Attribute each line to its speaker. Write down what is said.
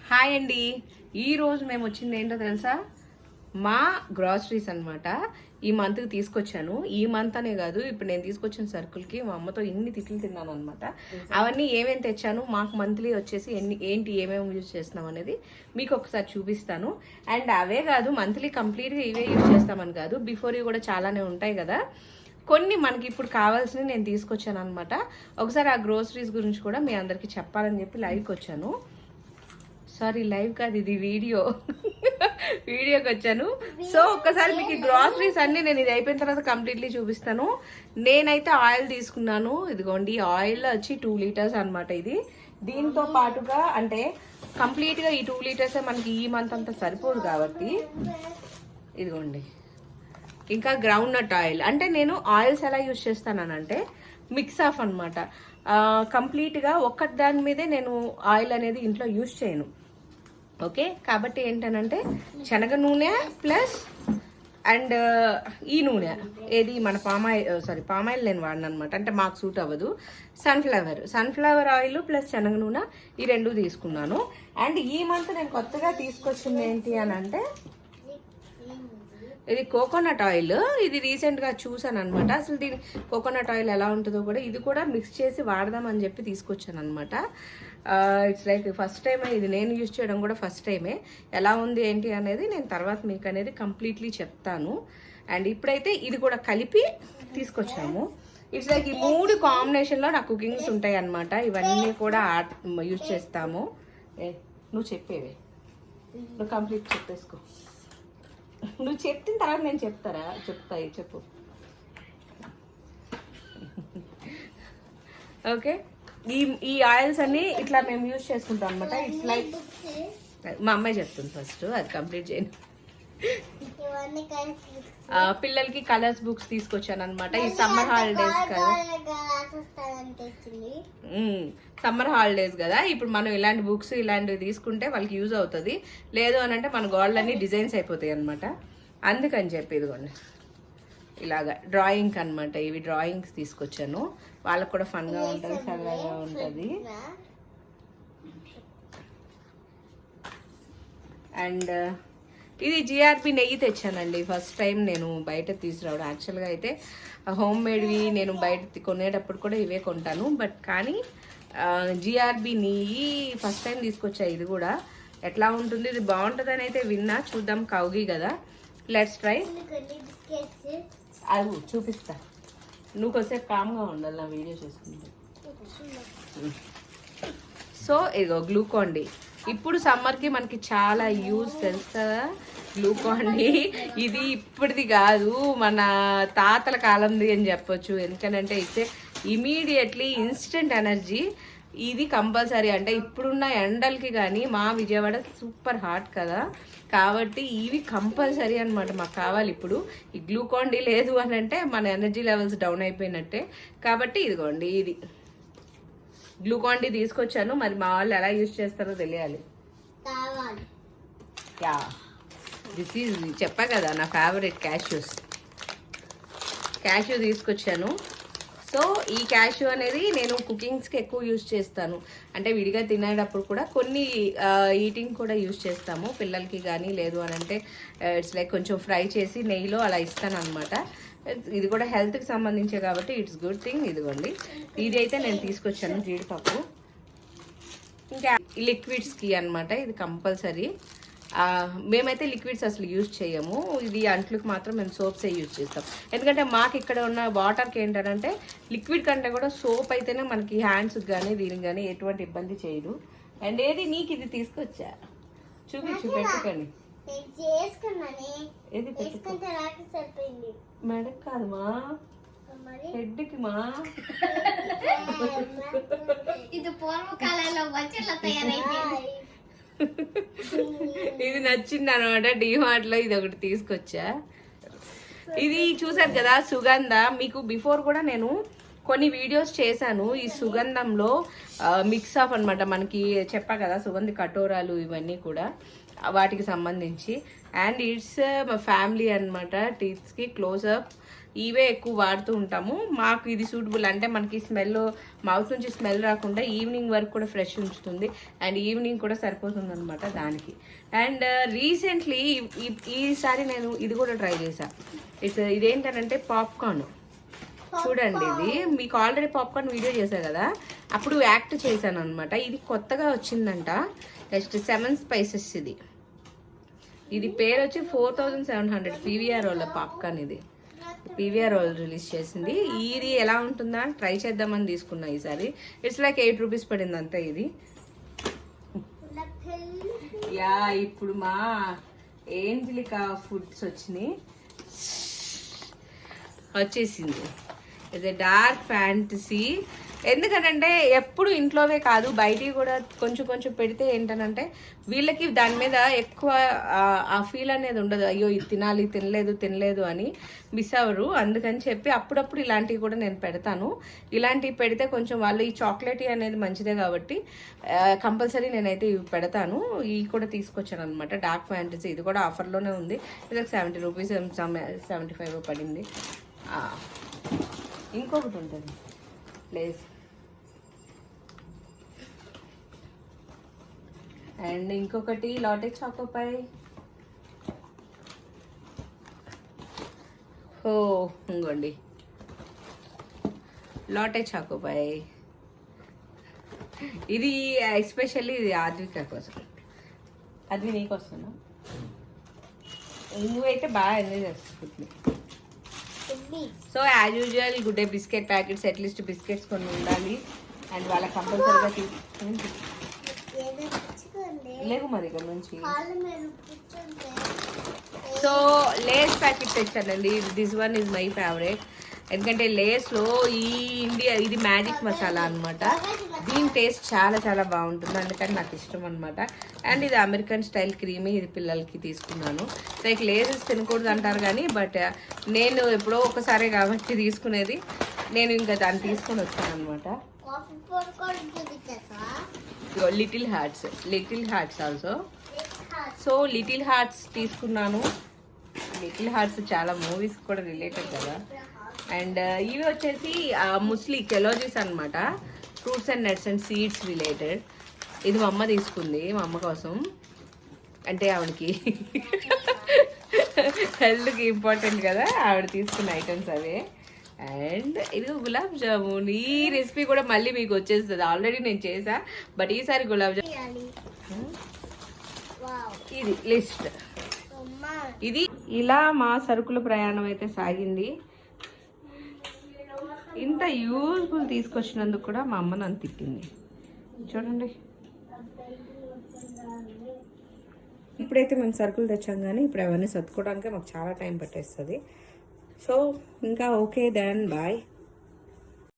Speaker 1: Hi అండి. ఈరోజు మేము వచ్చింది ఏంటో తెలుసా, మా గ్రాసరీస్ అనమాట. ఈ మంత్కి తీసుకొచ్చాను. ఈ మంత్ అనే కాదు, ఇప్పుడు నేను తీసుకొచ్చిన సరుకులకి మా అమ్మతో ఇన్ని తిట్లు తిన్నాను అనమాట. అవన్నీ ఏమేమి తెచ్చాను, మాకు మంత్లీ వచ్చేసి ఏంటి ఏమేమి యూజ్ చేస్తున్నాం అనేది మీకు ఒకసారి చూపిస్తాను. అండ్ అవే కాదు, మంత్లీ కంప్లీట్గా ఇవే యూజ్ చేస్తామని కాదు, బిఫోర్ ఇవి కూడా చాలానే ఉంటాయి కదా. కొన్ని మనకి ఇప్పుడు కావాల్సినవి నేను తీసుకొచ్చాను అనమాట. ఒకసారి ఆ గ్రోసరీస్ గురించి కూడా మీ అందరికీ చెప్పాలని చెప్పి లైవ్కి వచ్చాను. సారీ, లైవ్ కాదు, ఇది వీడియోకి వచ్చాను. సో ఒక్కసారి మీకు ఈ గ్రాసరీస్ అన్ని నేను ఇది అయిపోయిన తర్వాత కంప్లీట్లీ చూపిస్తాను. నేనైతే ఆయిల్ తీసుకున్నాను. ఇదిగోండి, ఆయిల్ వచ్చి 2 లీటర్స్ అనమాట. ఇది దీంతో పాటుగా అంటే కంప్లీట్గా ఈ 2 లీటర్సే మనకి ఈ మంత్ అంతా సరిపోదు కాబట్టి ఇదిగోండి. ఇంకా గ్రౌండ్ నట్ ఆయిల్, అంటే నేను ఆయిల్స్ ఎలా యూజ్ చేస్తానంటే మిక్స్ ఆఫ్ అనమాట. కంప్లీట్గా ఒక్కటి దాని మీదే నేను ఆయిల్ అనేది ఇంట్లో యూజ్ చేయను. ఓకే, కాబట్టి ఏంటనంటే శనగ నూనె ప్లస్ అండ్ ఈ నూనె ఏది మన పామాయిల్ నేను వాడిన అనమాట. అంటే మాకు సూట్ అవ్వదు. సన్ఫ్లవర్ ఆయిల్ ప్లస్ శనగ నూనె ఈ రెండు తీసుకున్నాను. అండ్ ఈ మంత్ నేను కొత్తగా తీసుకొచ్చింది ఏంటి అని అంటే ఇది కోకోనట్ ఆయిల్. ఇది రీసెంట్గా చూసాను అనమాట. అసలు దీని కోకోనట్ ఆయిల్ ఎలా ఉంటుందో కూడా ఇది కూడా మిక్స్ చేసి వాడదామని చెప్పి తీసుకొచ్చాను అనమాట. ఇట్స్ లైక్ ఫస్ట్ టైమే ఇది నేను యూజ్ చేయడం కూడా ఫస్ట్ టైమే. ఎలా ఉంది ఏంటి అనేది నేను తర్వాత మీకు అనేది కంప్లీట్లీ చెప్తాను. అండ్ ఇప్పుడైతే ఇది కూడా కలిపి తీసుకొచ్చాము. ఇట్స్ లైక్ ఈ 3 కాంబినేషన్లో నా కుకింగ్స్ ఉంటాయి అనమాట. ఇవన్నీ కూడా యూజ్ చేస్తాము. నువ్వు చెప్పేవే, నువ్వు కంప్లీట్ చెప్పేసుకో. నువ్వు చెప్పిన తర్వాత నేను చెప్తా చెప్పు. ఓకే, ఈ ఆయిల్స్ అన్ని ఇట్లా మేము యూజ్ చేసుకుంటాం అనమాట. ఇట్స్ లైక్ మా అమ్మాయి చెప్తుంది ఫస్ట్, అది కంప్లీట్ చేయండి. పిల్లలకి కలర్స్ బుక్స్ తీసుకొచ్చాను అనమాట. ఈ సమ్మర్ హాలిడేస్ కదా, సమ్మర్ హాలిడేస్ కదా, ఇప్పుడు మనం ఇలాంటి బుక్స్ ఇలాంటివి తీసుకుంటే వాళ్ళకి యూజ్ అవుతుంది. లేదు అని అంటే మన గోడలన్నీ డిజైన్స్ అయిపోతాయి అనమాట. అందుకని చెప్పి ఇదిగోండి ఇలాగా డ్రాయింగ్ అనమాట. ఇవి డ్రాయింగ్స్ తీసుకొచ్చాను. వాళ్ళకు కూడా ఫన్గా ఉంటుంది, సరదాగా ఉంటుంది. అండ్ ఇది జిఆర్బి నెయ్యి తెచ్చానండి. ఫస్ట్ టైం నేను బయట తీసుకురావడం. యాక్చువల్గా అయితే హోమ్ మేడ్వి నేను బయట కొనేటప్పుడు కూడా ఇవే కొంటాను. బట్ కానీ జిఆర్బి నెయ్యి ఫస్ట్ టైం తీసుకొచ్చా. ఇది కూడా ఎట్లా ఉంటుంది, ఇది బాగుంటుందని అయితే విన్నా. చూద్దాం, కౌగి కదా, లెట్స్ ట్రై. అది చూపిస్తా. నువ్వు కొద్దిసేపు కామ్గా ఉండాలి నా వీడియో చూసుకుంటా. సో ఇదిగో గ్లూకాన్ డి. ఇప్పుడు సమ్మర్కి మనకి చాలా యూజ్ తెలుసు కదా గ్లూకాన్ డి. ఇది ఇప్పటిది కాదు, మన తాతల కాలంది అని చెప్పొచ్చు. ఎందుకంటే ఇట్స్ ఇమీడియట్లీ ఇన్స్టెంట్ ఎనర్జీ. ఇది కంపల్సరీ. అంటే ఇప్పుడున్న ఎండలకి కానీ మా విజయవాడ సూపర్ హాట్ కదా, కాబట్టి ఇవి కంపల్సరీ అనమాట. మాకు కావాలి ఇప్పుడు. ఈ గ్లూకాన్ డి లేదు అని అంటే మన ఎనర్జీ లెవెల్స్ డౌన్ అయిపోయినట్టే. కాబట్టి ఇదిగోండి, ఇది గ్లూకాన్ డి తీసుకొచ్చాను. మరి మా వాళ్ళు ఎలా యూజ్ చేస్తారో తెలియాలి. యా, దిస్ ఈజ్ చెప్పా కదా నా ఫేవరెట్ క్యాష్యూ తీసుకొచ్చాను. సో ఈ క్యాష్యూ అనేది నేను కుకింగ్స్కి ఎక్కువ యూజ్ చేస్తాను. అంటే విడిగా తినేటప్పుడు కూడా కొన్ని ఈటింగ్ కూడా యూజ్ చేస్తాము పిల్లలకి కానీ. లేదు అని అంటే ఇట్స్ లైక్ కొంచెం ఫ్రై చేసి నెయ్యిలో అలా ఇస్తాను అనమాట. ఇది కూడా హెల్త్కి సంబంధించే కాబట్టి ఇట్స్ గుడ్ థింగ్. ఇదిగోండి, ఇది అయితే నేను తీసుకొచ్చాను జీడిపప్పు. ఇంకా లిక్విడ్స్కి అనమాట, ఇది కంపల్సరీ. మేమైతే లిక్విడ్స్ అసలు యూజ్ చేయము. ఇది అంట్లకు మాత్రం మేము సోప్సే యూజ్ చేస్తాం. ఎందుకంటే మాకు ఇక్కడ ఉన్న వాటర్కి ఏంటంటే లిక్విడ్ కంటే కూడా సోప్ అయితేనే మనకి హ్యాండ్స్కి కానీ దీనికి కానీ ఎటువంటి ఇబ్బంది చేయదు. అండ్ ఏది నీకు ఇది తీసుకొచ్చా, చూపించు, పెట్టుకొని. ఏది మెడక్ కాదుమా, హెడ్కి మా.
Speaker 2: ఇది పూర్వకాలంలో
Speaker 1: ఇది నచ్చింది అనమాట. డిమార్ట్ లో ఇది ఒకటి తీసుకొచ్చా. ఇది చూసారు కదా సుగంధ. మీకు బిఫోర్ కూడా నేను కొన్ని వీడియోస్ చేశాను. ఈ సుగంధంలో మిక్స్ ఆఫ్ అనమాట. మనకి చెప్పా కదా సుగంధి కటోరాలు ఇవన్నీ కూడా వాటికి సంబంధించి. అండ్ ఇట్స్ మా ఫ్యామిలీ అనమాట. టీత్స్కి క్లోజ్అప్ ఇవే ఎక్కువ వాడుతూ ఉంటాము. మాకు ఇది సూటబుల్, అంటే మనకి స్మెల్, మౌత్ నుంచి స్మెల్ రాకుండా ఈవినింగ్ వరకు కూడా ఫ్రెష్ ఉంచుతుంది అండ్ ఈవినింగ్ కూడా సరిపోతుంది అనమాట దానికి. అండ్ రీసెంట్లీ ఈసారి నేను ఇది కూడా ట్రై చేశాను. ఇదేంటనంటే పాప్కార్న్. చూడండి, ఇది మీకు ఆల్రెడీ పాప్కార్న్ వీడియో చేశా కదా, అప్పుడు యాక్ట్ చేశాను అనమాట. ఇది కొత్తగా వచ్చిందంట, నెక్స్ట్ 7 స్పైసెస్. ఇది పేరు వచ్చి 4700 పీవీఆర్ వాళ్ళ పాప్కార్న్. ఇది పీవీఆర్ వాళ్ళు రిలీజ్ చేసింది. ఇది ఎలా ఉంటుందా ట్రై చేద్దామని తీసుకున్నా ఈసారి. ఇట్స్ లైక్ 8 రూపీస్ పడింది అంతే ఇది. యా, ఇప్పుడు మా ఏంజలికా ఫుడ్స్ వచ్చేసింది. ఇది డార్క్ ఫ్యాంటసీ. ఎందుకంటే ఎప్పుడు ఇంట్లోవే కాదు బయటికి కూడా కొంచెం కొంచెం పెడితే ఏంటనంటే వీళ్ళకి దాని మీద ఎక్కువ ఆ ఫీల్ అనేది ఉండదు. అయ్యో ఇది తినాలి, తినలేదు అని మిస్ అవ్వరు. అందుకని చెప్పి అప్పుడప్పుడు ఇలాంటివి కూడా నేను పెడతాను. ఇలాంటివి పెడితే కొంచెం వాళ్ళు ఈ చాక్లెట్ అనేది మంచిదే కాబట్టి కంపల్సరీ నేనైతే ఇవి పెడతాను. ఇవి కూడా తీసుకొచ్చాను అనమాట, డార్క్ ఫ్యాంటసీ. ఇది కూడా ఆఫర్లోనే ఉంది. ఇది 70 రూపీస్ 75 పడింది. ఇంకొకటి ఉంటుంది ప్లేస్, అండ్ ఇంకొకటి లాటే చాకోపై. ఇంకోండి లాటే చాకోపై. ఇది ఎస్పెషల్లీ ఇది ఆద్విక కోసం. అది నీకోసమా? నువ్వైతే బాగా ఎంజాయ్ చేస్తుంది. So as usual Good Day biscuit packets, at least biscuits కొన్ని ఉండాలి. అండ్ వాళ్ళకి కంపల్సరీగా లేవు మరి ఇక్కడ నుంచి. సో లేస్ ప్యాకెట్ తెచ్చానండి. This one is my favourite. ఎందుకంటే లేస్లో ఇది మ్యాజిక్ మసాలా అనమాట. దీని టేస్ట్ చాలా చాలా బాగుంటుంది, అందుకని నాకు ఇష్టం అనమాట. అండ్ ఇది అమెరికన్ స్టైల్ క్రీమీ. ఇది పిల్లలకి తీసుకున్నాను. లైక్ లేసెస్ తినకూడదు అంటారు కానీ బట్ నేను ఎప్పుడో ఒకసారి కాబట్టి తీసుకునేది. నేను ఇంకా దాన్ని తీసుకొని వచ్చాను అనమాట. Little hearts also. So little hearts తీసుకున్నాను. లిటిల్ హార్ట్స్ చాలా మూవీస్ కూడా రిలేటెడ్ కదా. అండ్ ఇవి వచ్చేసి ముస్లీ కెలోజీస్ అనమాట, fruits and nuts and seeds related. ఇది మా అమ్మ తీసుకుంది, మా అమ్మ కోసం. అంటే ఆవిడకి హెల్త్కి ఇంపార్టెంట్ కదా, ఆవిడ తీసుకున్న ఐటమ్స్ అవే. అండ్ ఇది గులాబ్ జామున్. ఈ రెసిపీ కూడా మళ్ళీ మీకు వచ్చేస్తుంది. ఆల్రెడీ నేను చేసా, బట్ ఈసారి గులాబ్ జామున్. ఇది లిస్ట్. ఇది ఇలా మా సరుకుల ప్రయాణం అయితే సాగింది. ఇంత యూజ్ఫుల్ తీసుకొచ్చినందుకు కూడా మా అమ్మ నన్ను తిట్టింది. చూడండి, ఇప్పుడైతే మేము సరుకులు తెచ్చాం కానీ ఇప్పుడు అవన్నీ సర్దుకోవడానికి మాకు చాలా టైం పట్టేస్తుంది. సో ఇంకా ఓకే దెన్ బాయ్.